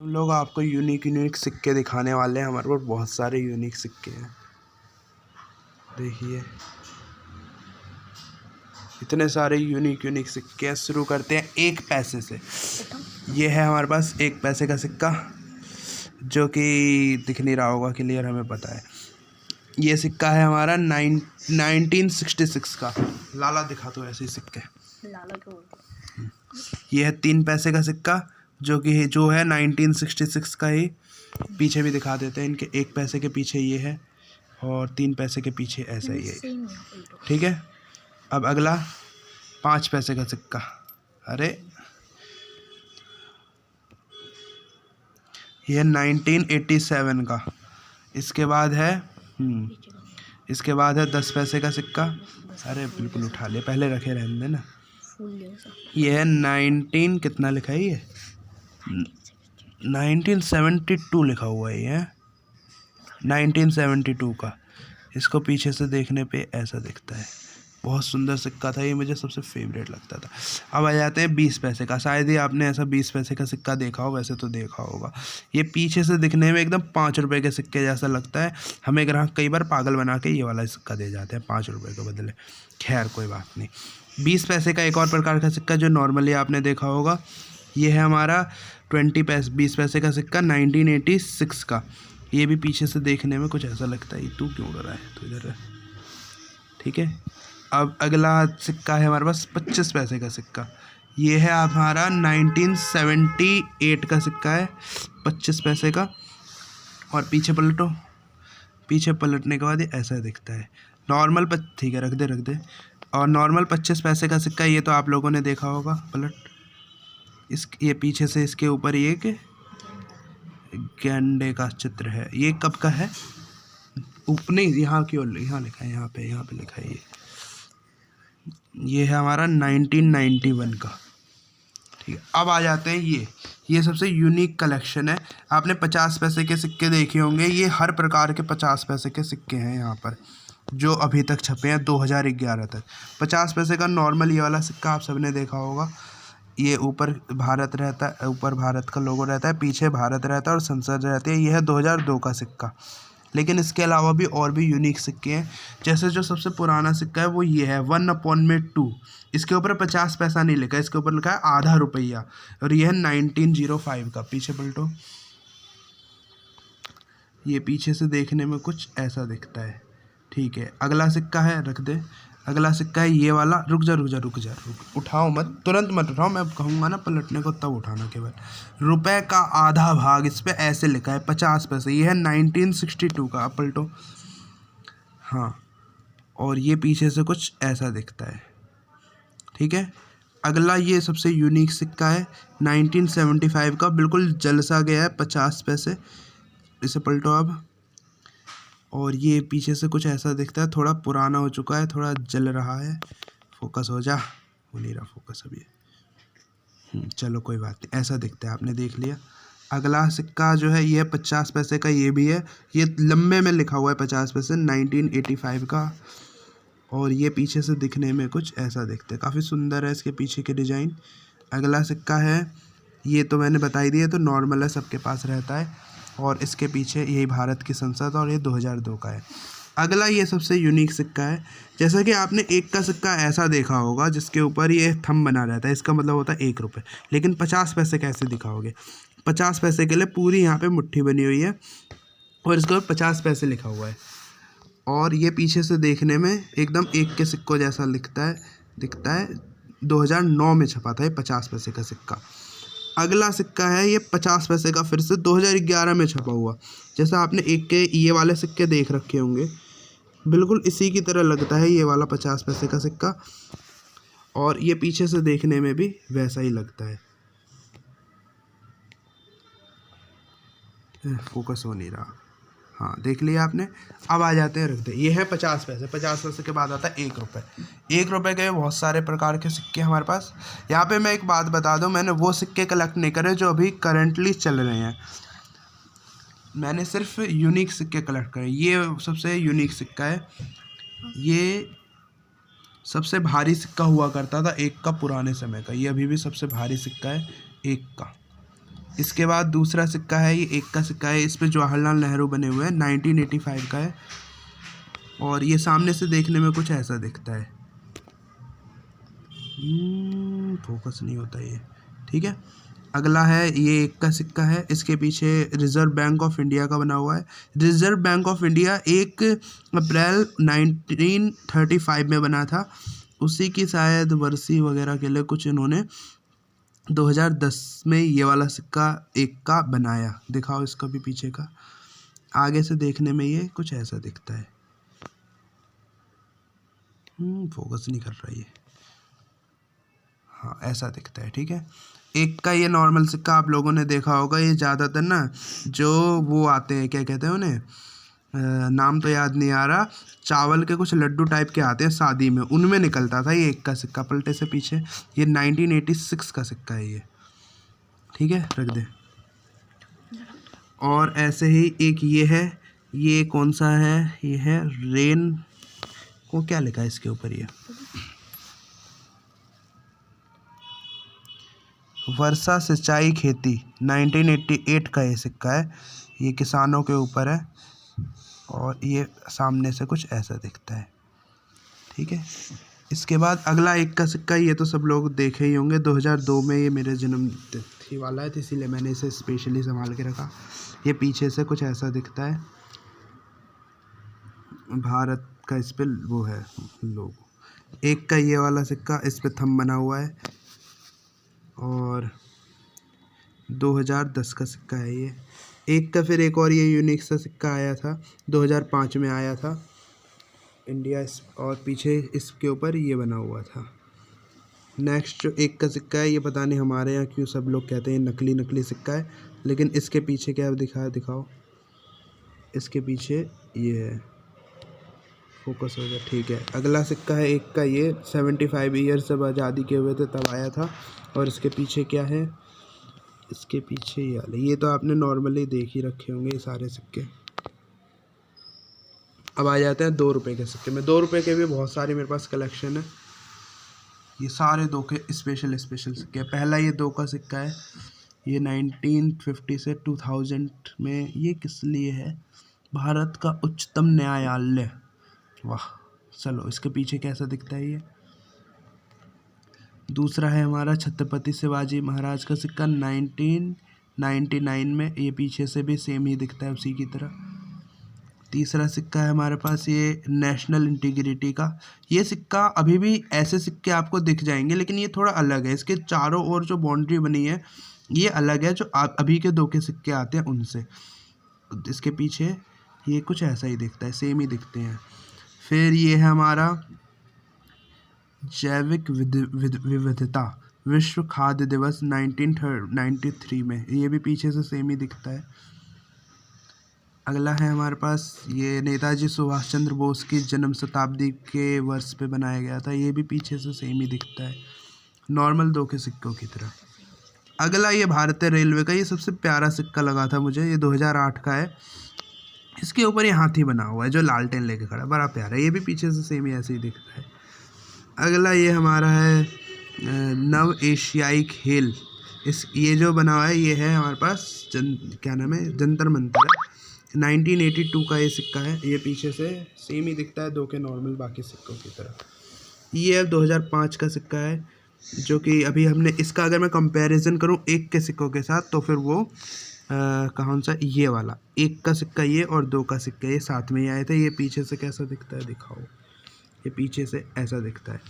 हम लोग आपको यूनिक सिक्के दिखाने वाले हैं। हमारे पास बहुत सारे यूनिक सिक्के हैं, देखिए इतने सारे यूनिक सिक्के हैं। शुरू करते हैं 1 पैसे से। ये है हमारे पास 1 पैसे का सिक्का, जो कि दिख नहीं रहा होगा क्लियर, हमें पता है। ये सिक्का है हमारा 1966 का। लाला दिखा तो ऐसे ही सिक्के। लाला को ये है 3 पैसे का सिक्का, जो है 1966 का ही। पीछे भी दिखा देते हैं। इनके 1 पैसे के पीछे ये है और 3 पैसे के पीछे ऐसा ही है, ठीक है। अब अगला 5 पैसे का सिक्का। अरे ये 1987 का। इसके बाद है 10 पैसे का सिक्का। अरे बिल्कुल उठा ले, पहले रखे रहने देना। ये है 19 कितना लिखा है, ये 1972 लिखा हुआ है। ये 1972 का। इसको पीछे से देखने पे ऐसा दिखता है। बहुत सुंदर सिक्का था ये, मुझे सबसे फेवरेट लगता था। अब आ जाते हैं 20 पैसे का। शायद ही आपने ऐसा 20 पैसे का सिक्का देखा हो, वैसे तो देखा होगा। ये पीछे से दिखने में एकदम 5 रुपए के सिक्के जैसा लगता है। हमें ग्राहक कई बार पागल बना के ये वाला सिक्का दे जाते हैं 5 रुपए के बदले। खैर कोई बात नहीं। 20 पैसे का एक और प्रकार का सिक्का जो नॉर्मली आपने देखा होगा, ये है हमारा 20 पैसे का सिक्का 1986 का। ये भी पीछे से देखने में कुछ ऐसा लगता है। तू क्यों उड़ रहा है, तो इधर है, ठीक है। अब अगला सिक्का है हमारे पास 25 पैसे का सिक्का। ये है हमारा 1978 का सिक्का है, 25 पैसे का। और पीछे पलटो, पीछे पलटने के बाद ये ऐसा दिखता है। नॉर्मल ठीक है, रख दे। और नॉर्मल 25 पैसे का सिक्का, ये तो आप लोगों ने देखा होगा। पलट ये पीछे से इसके ऊपर ये एक गैंडे का चित्र है। ये कब का है? नहीं, यहाँ की ओर, यहाँ लिखा है, यहाँ पे लिखा है। ये है हमारा 1991 का, ठीक है। अब आ जाते हैं ये सबसे यूनिक कलेक्शन है। आपने 50 पैसे के सिक्के देखे होंगे। ये हर प्रकार के 50 पैसे के सिक्के हैं यहाँ पर, जो अभी तक छपे हैं 2011 तक। 50 पैसे का नॉर्मल ये वाला सिक्का आप सबने देखा होगा। ये ऊपर भारत रहता है, ऊपर भारत का लोगो रहता है, पीछे भारत रहता है और संसद रहती है। ये है 2002 का सिक्का। लेकिन इसके अलावा भी और भी यूनिक सिक्के हैं। जैसे जो सबसे पुराना सिक्का है वो ये है 1/2। इसके ऊपर 50 पैसा नहीं लिखा है, इसके ऊपर लिखा है आधा रुपया। और ये है 1905 का। पीछे पलटो, ये पीछे से देखने में कुछ ऐसा दिखता है, ठीक है। अगला सिक्का है, रख दे। अगला सिक्का है ये वाला। रुक जा, उठाओ मत, तुरंत मत उठाओ। मैं कहूँगा ना पलटने को तब उठाना केवल। रुपए का आधा भाग, इस पे ऐसे लिखा है 50 पैसे। ये है 1962 का। अब पलटो, हाँ। और ये पीछे से कुछ ऐसा दिखता है, ठीक है। अगला ये सबसे यूनिक सिक्का है 1975 का। बिल्कुल जलसा गया है, 50 पैसे। इसे पलटो अब। और ये पीछे से कुछ ऐसा दिखता है, थोड़ा पुराना हो चुका है, थोड़ा जल रहा है। फोकस हो जा, हो नहीं रहा फोकस अभी। चलो कोई बात नहीं, ऐसा दिखता है, आपने देख लिया। अगला सिक्का जो है ये 50 पैसे का। ये भी है, ये लंबे में लिखा हुआ है 50 पैसे, 1985 का। और ये पीछे से दिखने में कुछ ऐसा दिखता है, काफ़ी सुंदर है इसके पीछे के डिज़ाइन। अगला सिक्का है, ये तो मैंने बता ही दिया, तो नॉर्मल है, सबके पास रहता है। और इसके पीछे यही भारत की संसद, और ये 2002 का है। अगला ये सबसे यूनिक सिक्का है। जैसा कि आपने 1 का सिक्का ऐसा देखा होगा जिसके ऊपर ये थंब बना रहता है, इसका मतलब होता है 1 रुपये। लेकिन 50 पैसे कैसे दिखाओगे? 50 पैसे के लिए पूरी यहाँ पे मुट्ठी बनी हुई है और इसके ऊपर 50 पैसे लिखा हुआ है। और ये पीछे से देखने में एकदम 1 के सिक्कों जैसा दिखता है। 2009 में छपा था ये 50 पैसे का सिक्का। अगला सिक्का है ये 50 पैसे का, फिर से 2011 में छपा हुआ। जैसा आपने 1 के ये वाले सिक्के देख रखे होंगे, बिल्कुल इसी की तरह लगता है ये वाला 50 पैसे का सिक्का। और ये पीछे से देखने में भी वैसा ही लगता है। फोकस हो नहीं रहा, हाँ देख लिया आपने। अब आ जाते हैं, रख दे। ये है 50 पैसे। 50 पैसे के बाद आता है 1 रुपये। 1 रुपये के बहुत सारे प्रकार के सिक्के हमारे पास। यहाँ पे मैं एक बात बता दूँ, मैंने वो सिक्के कलेक्ट नहीं करे जो अभी करंटली चल रहे हैं। मैंने सिर्फ यूनिक सिक्के कलेक्ट करे। ये सबसे यूनिक सिक्का है। ये सबसे भारी सिक्का हुआ करता था 1 का, पुराने समय का। ये अभी भी सबसे भारी सिक्का है 1 का। इसके बाद दूसरा सिक्का है, ये 1 का सिक्का है, इस पे जवाहरलाल नेहरू बने हुए हैं, 1985 का है। और ये सामने से देखने में कुछ ऐसा दिखता है। फोकस नहीं होता ये, ठीक है। अगला है, ये 1 का सिक्का है, इसके पीछे रिजर्व बैंक ऑफ इंडिया का बना हुआ है। रिजर्व बैंक ऑफ इंडिया 1 अप्रैल 1935 में बना था। उसी की शायद वर्षी वगैरह के लिए कुछ इन्होंने 2010 में ये वाला सिक्का 1 का बनाया। दिखाओ इसका भी पीछे का। आगे से देखने में ये कुछ ऐसा दिखता है। फोकस नहीं कर रहा ये। हाँ, ऐसा दिखता है, ठीक है। 1 का ये नॉर्मल सिक्का आप लोगों ने देखा होगा। ये ज़्यादातर ना जो वो आते हैं, क्या कहते हैं उन्हें, नाम तो याद नहीं आ रहा, चावल के कुछ लड्डू टाइप के आते हैं शादी में, उनमें निकलता था ये 1 का सिक्का पलटे से पीछे। ये 1986 का सिक्का है ये, ठीक है, रख दे। और ऐसे ही एक ये है, ये कौन सा है, ये है रेन को, क्या लिखा है इसके ऊपर, ये वर्षा सिंचाई खेती 1988 का ये सिक्का है। ये किसानों के ऊपर है और ये सामने से कुछ ऐसा दिखता है, ठीक है। इसके बाद अगला 1 का सिक्का, ये तो सब लोग देखे ही होंगे। 2002 में ये मेरे जन्मतिथि वाला है, तो इसीलिए मैंने इसे स्पेशली संभाल के रखा। ये पीछे से कुछ ऐसा दिखता है, भारत का इस पे वो है लोगो। 1 का ये वाला सिक्का, इस पे थंब बना हुआ है। और 2010 का सिक्का है ये। 1 का फिर एक और ये यूनिक सा सिक्का आया था, 2005 में आया था इंडिया, और पीछे इसके ऊपर ये बना हुआ था। नेक्स्ट जो 1 का सिक्का है, ये पता नहीं हमारे यहाँ क्यों सब लोग कहते हैं नकली सिक्का है, लेकिन इसके पीछे क्या दिखाओ, इसके पीछे ये है। फोकस हो गया, ठीक है। अगला सिक्का है 1 का, ये 75 ईयर्स जब आज़ादी के हुए थे तब आया था। और इसके पीछे क्या है, इसके पीछे ये तो आपने नॉर्मली देख ही रखे होंगे ये सारे सिक्के। अब आ जाते हैं 2 रुपये के सिक्के में। 2 रुपये के भी बहुत सारे मेरे पास कलेक्शन है। ये सारे 2 के स्पेशल सिक्के। पहला ये 2 का सिक्का है, ये 1950 से 2000 में। ये किस लिए है, भारत का उच्चतम न्यायालय। वाह, चलो इसके पीछे कैसा दिखता है ये। दूसरा है हमारा छत्रपति शिवाजी महाराज का सिक्का 1999 में। ये पीछे से भी सेम ही दिखता है उसी की तरह। तीसरा सिक्का है हमारे पास ये नेशनल इंटीग्रिटी का। ये सिक्का, अभी भी ऐसे सिक्के आपको दिख जाएंगे, लेकिन ये थोड़ा अलग है। इसके चारों ओर जो बाउंड्री बनी है ये अलग है, जो अभी के 2 के सिक्के आते हैं उनसे। इसके पीछे ये कुछ ऐसा ही दिखता है, सेम ही दिखते हैं। फिर ये है हमारा जैविक विविधता विश्व खाद्य दिवस 1993 में। ये भी पीछे से सेम ही दिखता है। अगला है हमारे पास ये नेताजी सुभाष चंद्र बोस की जन्म शताब्दी के वर्ष पे बनाया गया था। ये भी पीछे से सेम ही दिखता है, नॉर्मल 2 के सिक्कों की तरह। अगला ये भारतीय रेलवे का, ये सबसे प्यारा सिक्का लगा था मुझे। ये 2008 का है। इसके ऊपर ये हाथी बना हुआ है जो लालटेन लेके खड़ा है, बड़ा प्यारा है। ये भी पीछे से सेम ही ऐसे ही दिखता है। अगला ये हमारा है नव एशियाई खेल। ये जो बना हुआ है ये है हमारे पास क्या नाम है, जंतर मंतर है। 1982 का ये सिक्का है। ये पीछे से सेम ही दिखता है 2 के नॉर्मल बाकी सिक्कों की तरह। ये 2005 का सिक्का है, जो कि अभी हमने इसका अगर मैं कंपैरिजन करूं 1 के सिक्कों के साथ, तो फिर वो कौन सा, ये वाला 1 का सिक्का ये और 2 का सिक्का ये साथ में ही आए थे। ये पीछे से कैसा दिखता है दिखाओ, ये पीछे से ऐसा दिखता है।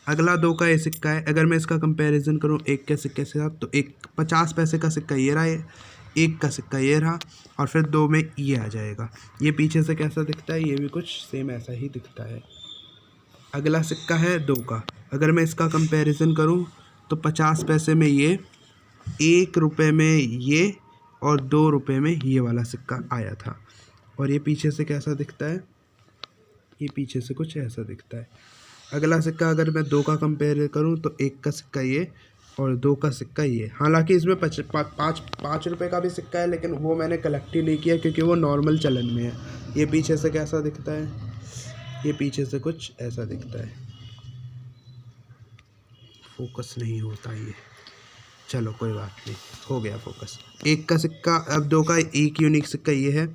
अगला 2 का ये सिक्का है। अगर मैं इसका कंपैरिजन करूं 1 के सिक्के के साथ, तो 50 पैसे का सिक्का ये रहा, 1 का सिक्का ये रहा, और फिर 2 में ये आ जाएगा। ये पीछे से कैसा दिखता है, ये भी कुछ सेम ऐसा ही दिखता है। अगला सिक्का है 2 का। अगर मैं इसका कंपैरिजन करूं तो 50 पैसे में ये, 1 रुपये में ये, और 2 रुपये में ये वाला सिक्का आया था। और ये पीछे से कैसा दिखता है, ये पीछे से कुछ ऐसा दिखता है। अगला सिक्का अगर मैं 2 का कंपेयर करूं तो 1 का सिक्का ये और 2 का सिक्का ये। हालांकि इसमें 5 रुपये का भी सिक्का है, लेकिन वो मैंने कलेक्ट ही नहीं किया क्योंकि वो नॉर्मल चलन में है। ये पीछे से कैसा दिखता है, ये पीछे से कुछ ऐसा दिखता है। फोकस नहीं होता ये। चलो कोई बात नहीं, हो गया फोकस। एक का सिक्का, अब दो का एक यूनिक सिक्का ये है,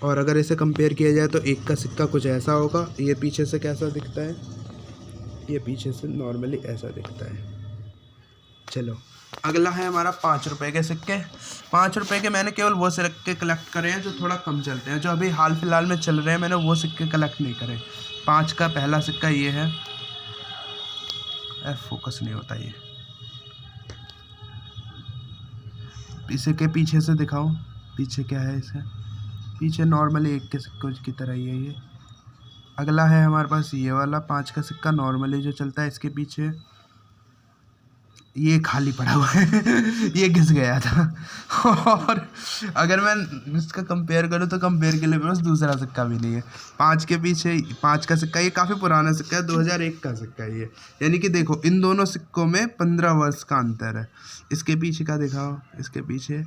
और अगर इसे कंपेयर किया जाए तो एक का सिक्का कुछ ऐसा होगा। ये पीछे से कैसा दिखता है, ये पीछे से नॉर्मली ऐसा दिखता है। चलो अगला है हमारा 5 रुपए के सिक्के। 5 रुपए के मैंने केवल वो सिक्के कलेक्ट करे हैं जो थोड़ा कम चलते हैं, जो अभी हाल फिलहाल में चल रहे हैं, मैंने वो सिक्के कलेक्ट नहीं करे। 5 का पहला सिक्का ये है, फोकस नहीं होता ये, इसे के पीछे से दिखाओ, पीछे क्या है, इसे पीछे नॉर्मली एक के सिक्कों की तरह ही है ये। अगला है हमारे पास ये वाला 5 का सिक्का, नॉर्मली जो चलता है। इसके पीछे ये खाली पड़ा हुआ है ये घिस गया था और अगर मैं इसका कंपेयर करूँ तो कंपेयर के लिए मेरे पास दूसरा सिक्का भी नहीं है। 5 के पीछे 5 का सिक्का, ये काफ़ी पुराना सिक्का है, 2001 का सिक्का है ये। यानी कि देखो इन दोनों सिक्कों में 15 वर्ष का अंतर है। इसके पीछे का दिखाओ, इसके पीछे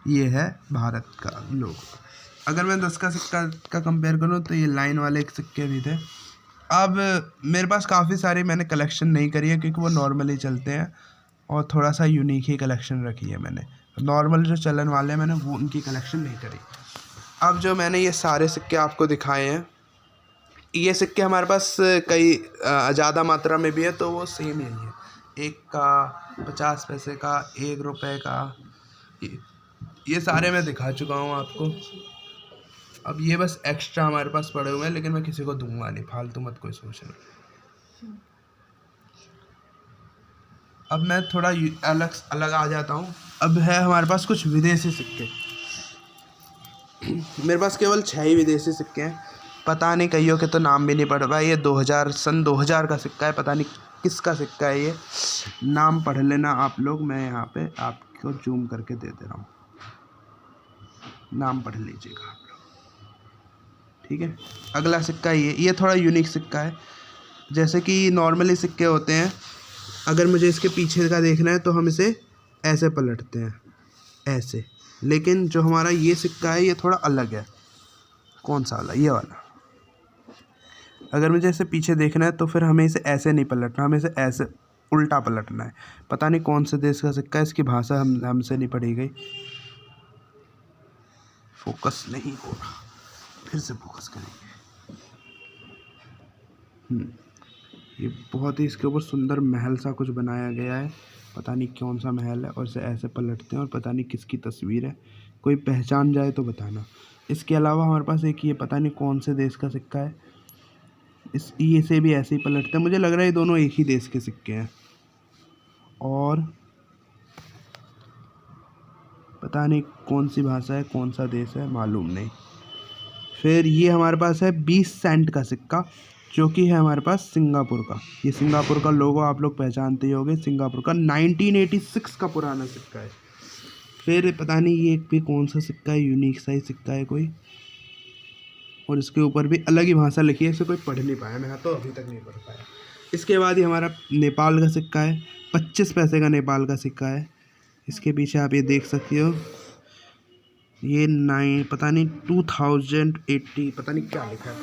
ये है भारत का लोगो। अगर मैं 10 का सिक्का का कंपेयर करूँ तो ये लाइन वाले एक सिक्के भी थे। अब मेरे पास काफ़ी सारी मैंने कलेक्शन नहीं करी है क्योंकि वो नॉर्मली चलते हैं, और थोड़ा सा यूनिक ही कलेक्शन रखी है मैंने। नॉर्मल जो चलन वाले हैं मैंने वो उनकी कलेक्शन नहीं करी। अब जो मैंने ये सारे सिक्के आपको दिखाए हैं, ये सिक्के हमारे पास कई ज़्यादा मात्रा में भी है, तो वो सेम यही है। 1 का, 50 पैसे का, 1 रुपये का, ये सारे मैं दिखा चुका हूँ आपको। अब ये बस एक्स्ट्रा हमारे पास पड़े हुए हैं, लेकिन मैं किसी को दूंगा नहीं, फालतू मत कोई सोचना। अब मैं थोड़ा अलग आ जाता हूँ। अब है हमारे पास कुछ विदेशी सिक्के। मेरे पास केवल 6 ही विदेशी सिक्के हैं। पता नहीं कईयों के तो नाम भी नहीं पढ़ पाए। ये 2000 का सिक्का है, पता नहीं किसका सिक्का है ये, नाम पढ़ लेना आप लोग। मैं यहाँ पे आपको जूम करके दे दे रहा हूँ, नाम पढ़ लीजिएगा आप लोग, ठीक है। अगला सिक्का ये थोड़ा यूनिक सिक्का है। जैसे कि नॉर्मली सिक्के होते हैं, अगर मुझे इसके पीछे का देखना है तो हम इसे ऐसे पलटते हैं, ऐसे। लेकिन जो हमारा ये सिक्का है ये थोड़ा अलग है। कौन सा वाला? ये वाला। अगर मुझे इसे पीछे देखना है तो फिर हमें इसे ऐसे नहीं पलटना, हमें इसे ऐसे उल्टा पलटना है। पता नहीं कौन से देश का सिक्का है, इसकी भाषा हमसे नहीं पढ़ी गई। फोकस नहीं हो रहा, फिर से फोकस करेंगे। ये बहुत ही इसके ऊपर सुंदर महल सा कुछ बनाया गया है, पता नहीं कौन सा महल है, और इसे ऐसे पलटते हैं और पता नहीं किसकी तस्वीर है। कोई पहचान जाए तो बताना। इसके अलावा हमारे पास एक ये पता नहीं कौन से देश का सिक्का है, ये से भी ऐसे ही पलटते हैं। मुझे लग रहा है ये दोनों एक ही देश के सिक्के हैं, और पता नहीं कौन सी भाषा है, कौन सा देश है, मालूम नहीं। फिर ये हमारे पास है 20 सेंट का सिक्का, जो कि है हमारे पास सिंगापुर का। ये सिंगापुर का लोगो आप लोग पहचानते ही होंगे, सिंगापुर का 1986 का पुराना सिक्का है। फिर पता नहीं ये भी कौन सा सिक्का है, यूनिक सा ही सिक्का है कोई, और इसके ऊपर भी अलग ही भाषा लिखी है, इसे कोई पढ़ नहीं पाया, मैं तो अभी तक नहीं पढ़ पाया। इसके बाद ही हमारा नेपाल का सिक्का है, 25 पैसे का नेपाल का सिक्का है। इसके पीछे आप ये देख सकते हो, ये पता नहीं 2080 पता नहीं क्या लिखा है,